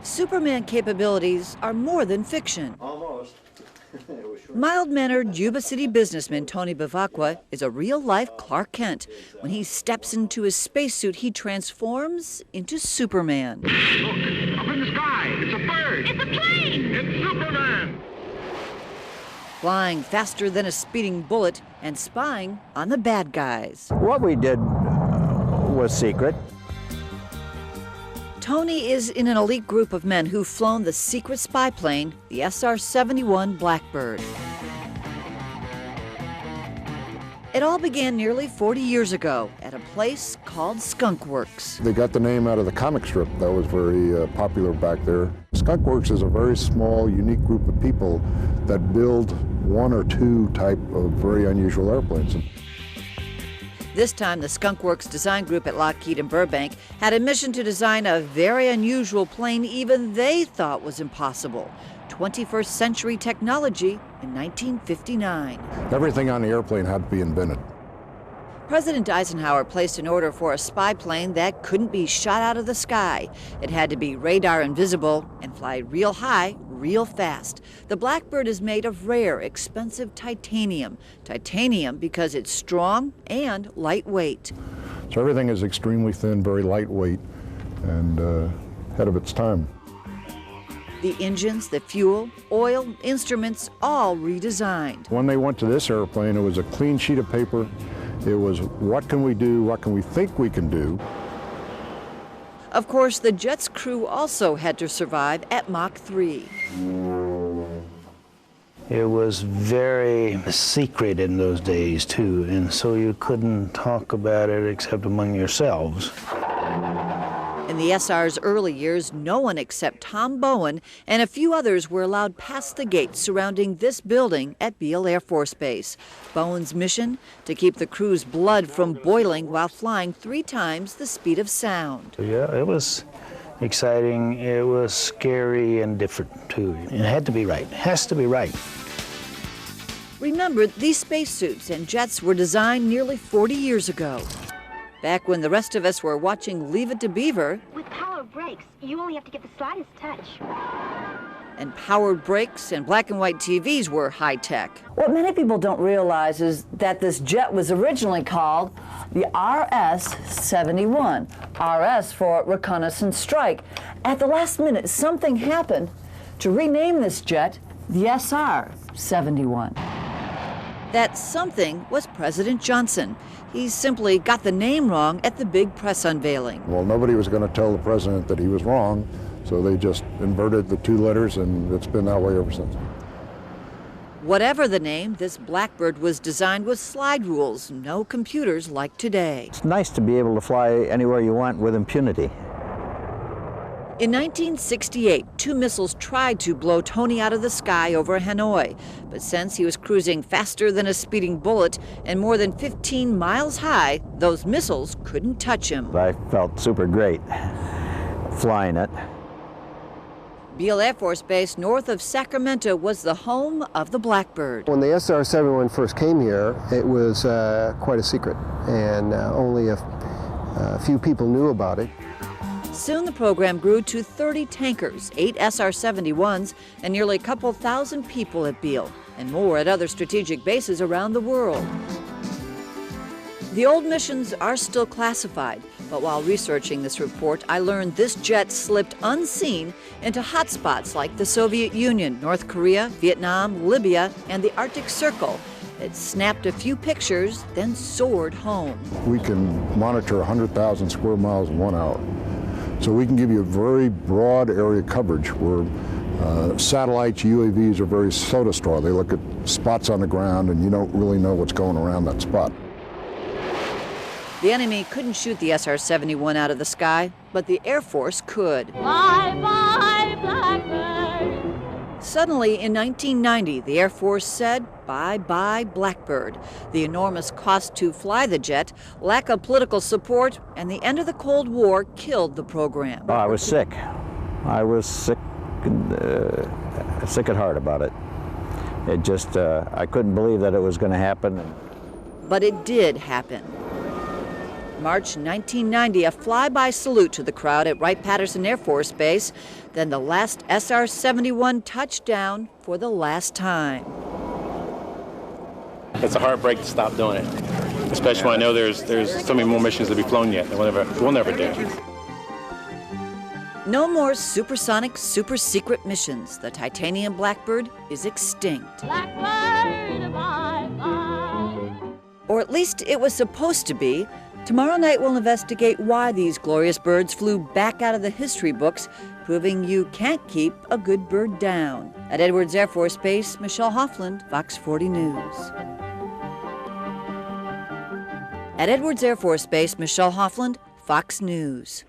Superman capabilities are more than fiction. Almost. Mild-mannered Yuba City businessman Tony Bevacqua is a real-life Clark Kent. When he steps into his spacesuit, he transforms into Superman. Look, up in the sky, it's a bird. It's a plane. It's Superman. Flying faster than a speeding bullet and spying on the bad guys. What we did was secret. Tony is in an elite group of men who've flown the secret spy plane, the SR-71 Blackbird. It all began nearly 40 years ago at a place called Skunk Works. They got the name out of the comic strip that was very popular back there. Skunk Works is a very small, unique group of people that build one or two type of very unusual airplanes. This time, the Skunk Works design group at Lockheed in Burbank had a mission to design a very unusual plane even they thought was impossible. 21st century technology in 1959. Everything on the airplane had to be invented. President Eisenhower placed an order for a spy plane that couldn't be shot out of the sky. It had to be radar invisible and fly real high, real fast. The Blackbird is made of rare, expensive titanium. Titanium because it's strong and lightweight. So everything is extremely thin, very lightweight, and ahead of its time. The engines, the fuel, oil, instruments, all redesigned. When they went to this airplane, it was a clean sheet of paper. It was, what can we do? What can we think we can do? Of course, the jet's crew also had to survive at Mach 3. It was very secret in those days, too, and so you couldn't talk about it except among yourselves. In the SR's early years, no one except Tom Bowen and a few others were allowed past the gates surrounding this building at Beale Air Force Base. Bowen's mission? To keep the crew's blood from boiling while flying 3 times the speed of sound. Yeah, it was exciting, it was scary and different, too. It had to be right, it has to be right. Remember, these spacesuits and jets were designed nearly 40 years ago. Back when the rest of us were watching Leave It to Beaver. With power brakes, you only have to give the slightest touch. And powered brakes and black and white TVs were high-tech. What many people don't realize is that this jet was originally called the RS-71. RS for Reconnaissance Strike. At the last minute, something happened to rename this jet the SR-71. That something was President Johnson. He simply got the name wrong at the big press unveiling. Well, nobody was going to tell the president that he was wrong, so they just inverted the 2 letters, and it's been that way ever since. Whatever the name, this Blackbird was designed with slide rules, no computers like today. It's nice to be able to fly anywhere you want with impunity. In 1968, 2 missiles tried to blow Tony out of the sky over Hanoi. But since he was cruising faster than a speeding bullet and more than 15 miles high, those missiles couldn't touch him. I felt super great flying it. Beale Air Force Base north of Sacramento was the home of the Blackbird. When the SR-71 first came here, it was quite a secret, and only a few people knew about it. Soon the program grew to 30 tankers, 8 SR-71s, and nearly a couple thousand people at Beale, and more at other strategic bases around the world. The old missions are still classified, but while researching this report, I learned this jet slipped unseen into hotspots like the Soviet Union, North Korea, Vietnam, Libya, and the Arctic Circle. It snapped a few pictures, then soared home. We can monitor 100,000 square miles in 1 hour. So we can give you a very broad area coverage where satellites, UAVs are very soda straw. They look at spots on the ground and you don't really know what's going around that spot. The enemy couldn't shoot the SR-71 out of the sky, but the Air Force could. Bye-bye, Blackbird. Suddenly, in 1990, the Air Force said, bye-bye Blackbird. The enormous cost to fly the jet, lack of political support, and the end of the Cold War killed the program. Oh, I was sick. I was sick at heart about it. It just, I couldn't believe that it was going to happen. But it did happen. March 1990, a flyby salute to the crowd at Wright-Patterson Air Force Base. Then the last SR-71 touchdown for the last time. It's a heartbreak to stop doing it, especially when I know there's so many more missions to be flown yet that we'll never do. No more supersonic, super secret missions. The titanium Blackbird is extinct. Blackbird, bye-bye. Or at least it was supposed to be. Tomorrow night we'll investigate why these glorious birds flew back out of the history books, proving you can't keep a good bird down. At Edwards Air Force Base, Michelle Hoffland, Fox 40 News. At Edwards Air Force Base, Michelle Hoffland, Fox News.